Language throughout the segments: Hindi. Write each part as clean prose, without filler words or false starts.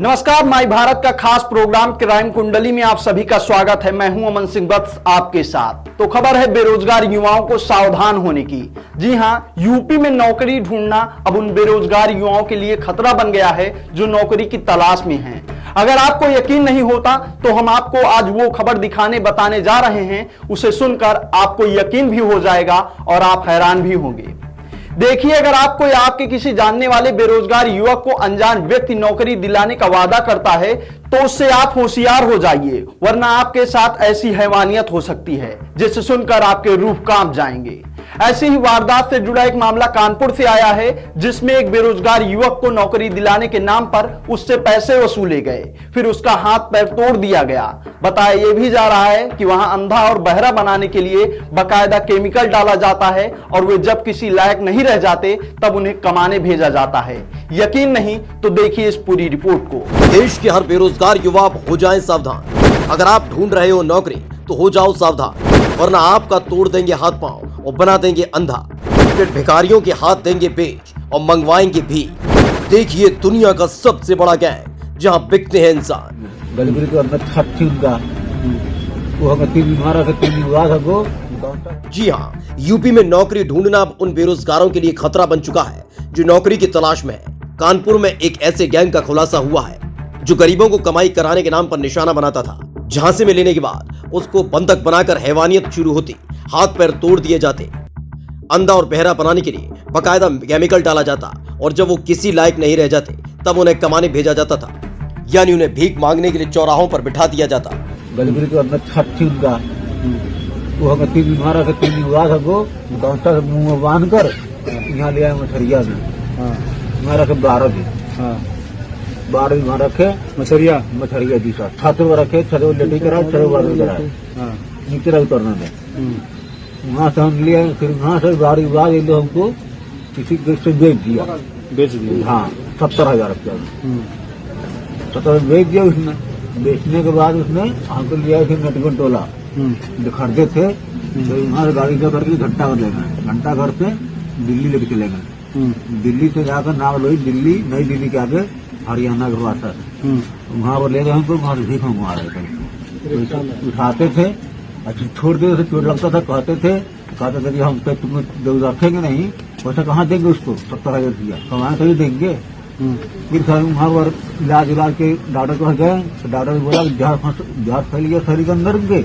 नमस्कार, माई भारत का खास प्रोग्राम क्राइम कुंडली में आप सभी का स्वागत है। मैं हूं अमन सिंह वत्स आपके साथ। तो खबर है बेरोजगार युवाओं को सावधान होने की। जी हां, यूपी में नौकरी ढूंढना अब उन बेरोजगार युवाओं के लिए खतरा बन गया है जो नौकरी की तलाश में हैं। अगर आपको यकीन नहीं होता तो हम आपको आज वो खबर दिखाने बताने जा रहे हैं, उसे सुनकर आपको यकीन भी हो जाएगा और आप हैरान भी होंगे। देखिए, अगर आपको या आपके किसी जानने वाले बेरोजगार युवक को अनजान व्यक्ति नौकरी दिलाने का वादा करता है तो उससे आप होशियार हो जाइए, वरना आपके साथ ऐसी हैवानियत हो सकती है जिसे सुनकर आपके रूह कांप जाएंगे। ऐसी ही वारदात से जुड़ा एक मामला कानपुर से आया है, जिसमें एक बेरोजगार युवक को नौकरी दिलाने के नाम पर उससे पैसे वसूले गए, फिर उसका हाथ पैर तोड़ दिया गया। बताया यह भी जा रहा है कि वहां अंधा और बहरा बनाने के लिए बाकायदा केमिकल डाला जाता है और वे जब किसी लायक नहीं रह जाते तब उन्हें कमाने भेजा जाता है। यकीन नहीं तो देखिए इस पूरी रिपोर्ट को। देश के हर बेरोजगार युवा हो जाएं सावधान। अगर आप ढूंढ रहे हो नौकरी तो हो जाओ सावधान, वरना आपका तोड़ देंगे हाथ पांव और बना देंगे अंधा। फिर भिखारियों के हाथ देंगे बेच और मंगवाएंगे भी। देखिए दुनिया का सबसे बड़ा गैंग जहां बिकते हैं इंसान। गलगली के अंदर छत थी उनका, वो हमें तीन मारा के तीन हुआ था वो। जी हाँ, यूपी में नौकरी ढूंढना अब उन बेरोजगारों के लिए खतरा बन चुका है जो नौकरी की तलाश में है। कानपुर में एक ऐसे गैंग का खुलासा हुआ है जो गरीबों को कमाई कराने के नाम पर निशाना बनाता था। झांसे में लेने के बाद उसको बंधक बनाकर हैवानियत शुरू होती, हाथ पैर तोड़ दिए जाते, अंधा और बहरा बनाने के लिए बाकायदा केमिकल डाला जाता और जब वो किसी लायक नहीं रह जाते तब उन्हें कमाने भेजा जाता था, यानी उन्हें भीख मांगने के लिए चौराहों पर बिठा दिया जाता। गलगली के अंदर छत थी उनका, वो हमें तीन मारा के तीन हुआ था वो। डॉक्टर मुंह में बांध कर यहाँ ले आए मछरिया में, मैं रखे 12 दिन, 12 दिन वहाँ रखे मछरिया जी सर छत में रखे, छत में लेटी करा, छत में कराए, नीचे रख उतरना दे। वहाँ से हम लिए, फिर वहाँ से गाड़ी बाद इन हमको किसी से बेच दिया। हाँ, 70,000 रुपया 70 बेच दिया उसने। बेचने के बाद उसने हमको लिया फिर नटगन टोला जो खरीदे थे, तो वहाँ से गाड़ी करके घंटाघर ले गए। घंटाघर से दिल्ली लेके चले गए। दिल्ली से जाकर नागलोई दिल्ली, नई दिल्ली के आगे हरियाणा के वाटर, वहाँ पर ले गए हमको। वहाँ से भीख मंगवा रहे थे, उठाते थे, अच्छा छोड़ देते थे, चोट लगता था। कहते थे कि हम पे तुम्हें रखेंगे नहीं, पैसा कहाँ देंगे उसको, 70,000 रुपया कमाए कहीं देंगे। फिर सर वहाँ पर इलाज के डॉक्टर के पास गए, तो डॉक्टर ने बोला जहाज फैल गया शरीर के अंदर उनके,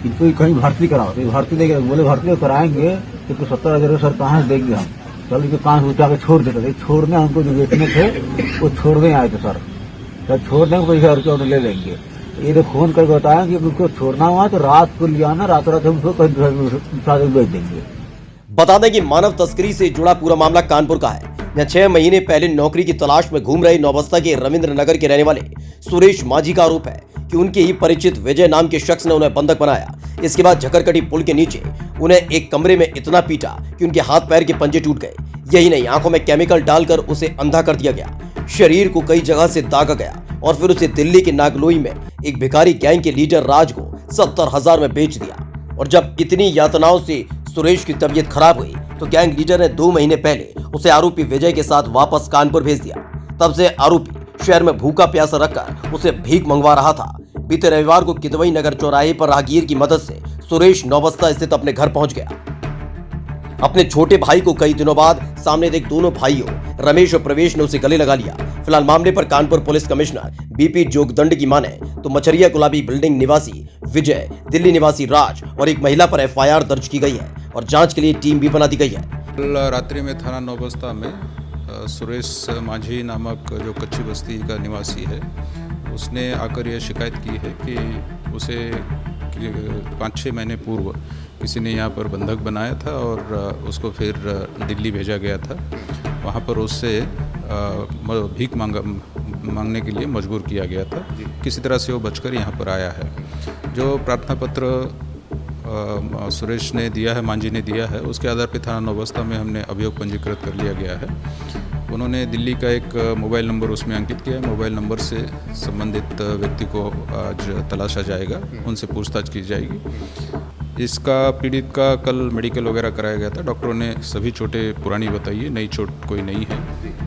इनको कहीं भर्ती कराओ। तो भर्ती नहीं कराओ, बोले भर्ती कराएंगे तो 70,000 सर कहाँ से देंगे हम। चल के कान उठा के छोड़ देते थे। छोड़ने हमको जो बेचने थे वो छोड़ने आए थे सर, तो छोड़ने को पैसा रुपया ले लेंगे। ये तो फोन करके बताया कि उनको छोड़ना हुआ तो रात को लिया ना, रात हमको कहीं बेच देंगे। बता दें कि मानव तस्करी से जुड़ा पूरा मामला कानपुर का है। यहाँ 6 महीने पहले नौकरी की तलाश में घूम रहे नौबस्ता के रविंद्र नगर के रहने वाले सुरेश माझी का आरोप है कि उनके ही परिचित विजय नाम के शख्स ने उन्हें बंधक बनाया। इसके बाद झकरकटी पुल के नीचे उन्हें एक कमरे में इतना पीटा कि उनके हाथ पैर के पंजे टूट गए। यही नहीं, आंखों में केमिकल डालकर उसे अंधा कर दिया गया, शरीर को कई जगह से दागा गया और फिर उसे दिल्ली के नागलोई में एक भिखारी गैंग के लीडर राज को 70,000 में बेच दिया। और जब इतनी यातनाओं से सुरेश की तबीयत खराब हुई तो गैंग लीडर ने 2 महीने पहले उसे आरोपी विजय के साथ वापस कानपुर भेज दिया। तब से आरोपी शहर में भूखा प्यासा रखकर उसे भीख मंगवा रहा था। बीते रविवार को किदवई नगर चौराहे पर राहगीर की मदद से सुरेश नौबस्ता स्थित अपने घर पहुंच गया। अपने छोटे भाई को कई दिनों बाद सामने देख दोनों भाइयों रमेश और प्रवेश ने उसे गले लगा लिया। फिलहाल मामले पर Kanpur police commissioner BP Jogdand की माने तो मछरिया गुलाबी बिल्डिंग निवासी विजय, दिल्ली निवासी राज और एक महिला पर एफआईआर दर्ज की गई है और जांच के लिए टीम भी बना दी गई है। कल रात्रि में थाना नौबस्ता में सुरेश माझी नामक जो कच्ची बस्ती का निवासी है, उसने आकर यह शिकायत की है कि उसे 5-6 महीने पूर्व किसी ने यहाँ पर बंधक बनाया था और उसको फिर दिल्ली भेजा गया था। वहाँ पर उससे भीख मांगने के लिए मजबूर किया गया था। किसी तरह से वो बचकर यहाँ पर आया है। जो प्रार्थना पत्र सुरेश ने दिया है, मांझी ने दिया है, उसके आधार पर थाना नौबस्ता में हमने अभियोग पंजीकृत कर लिया गया है। उन्होंने दिल्ली का एक मोबाइल नंबर उसमें अंकित किया है। मोबाइल नंबर से संबंधित व्यक्ति को आज तलाशा जाएगा, उनसे पूछताछ की जाएगी। इसका पीड़ित का कल मेडिकल वगैरह कराया गया था। डॉक्टरों ने सभी चोटें पुरानी बताई है, नई चोट कोई नहीं है।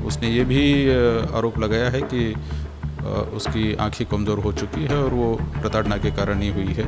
उसने ये भी आरोप लगाया है कि उसकी आंखें कमज़ोर हो चुकी है और वो प्रताड़ना के कारण ही हुई है।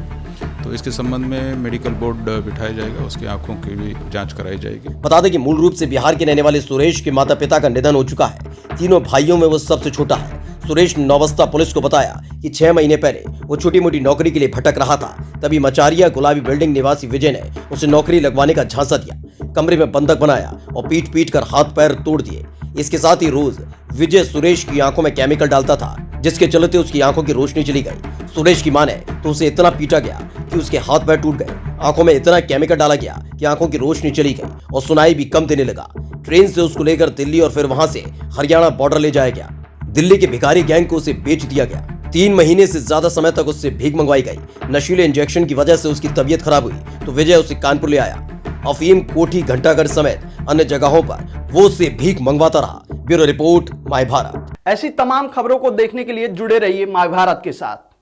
तो इसके संबंध में मेडिकल बोर्ड बिठाया जाएगा, उसकी आंखों की भी जांच कराई जाएगी। बता दें कि मूल रूप से बिहार के रहने वाले सुरेश के माता पिता का निधन हो चुका है। तीनों भाइयों में वो सबसे छोटा है। सुरेश ने नौबस्ता पुलिस को बताया कि 6 महीने पहले वो छोटी मोटी नौकरी के लिए भटक रहा था। तभी मचारिया गुलाबी बिल्डिंग निवासी विजय ने उसे नौकरी लगवाने का झांसा दिया, कमरे में बंधक बनाया और पीट पीट कर हाथ पैर तोड़ दिए। इसके साथ ही रोज विजय सुरेश की आंखों में केमिकल डालता था, जिसके चलते उसकी आंखों की रोशनी चली गई। सुरेश की मां ने तो उसे इतना पीटा गया कि उसके हाथ पैर टूट गए। आंखों में इतना केमिकल डाला गया कि आंखों की रोशनी चली गई और सुनाई भी कम देने लगा। ट्रेन से उसको लेकर दिल्ली और फिर वहां से हरियाणा बॉर्डर ले जाया गया। दिल्ली के भिखारी गैंग को उसे बेच दिया गया। 3 महीने से ज्यादा समय तक उससे भीख मंगवाई गई। नशीले इंजेक्शन की वजह से उसकी तबीयत खराब हुई तो विजय उसे कानपुर ले आया। अफीम, कोठी, घंटाघर समेत अन्य जगहों पर वो उससे भीख मंगवाता रहा। Bureau report, my Bharat. ऐसी तमाम खबरों को देखने के लिए जुड़े रहिए माय भारत के साथ।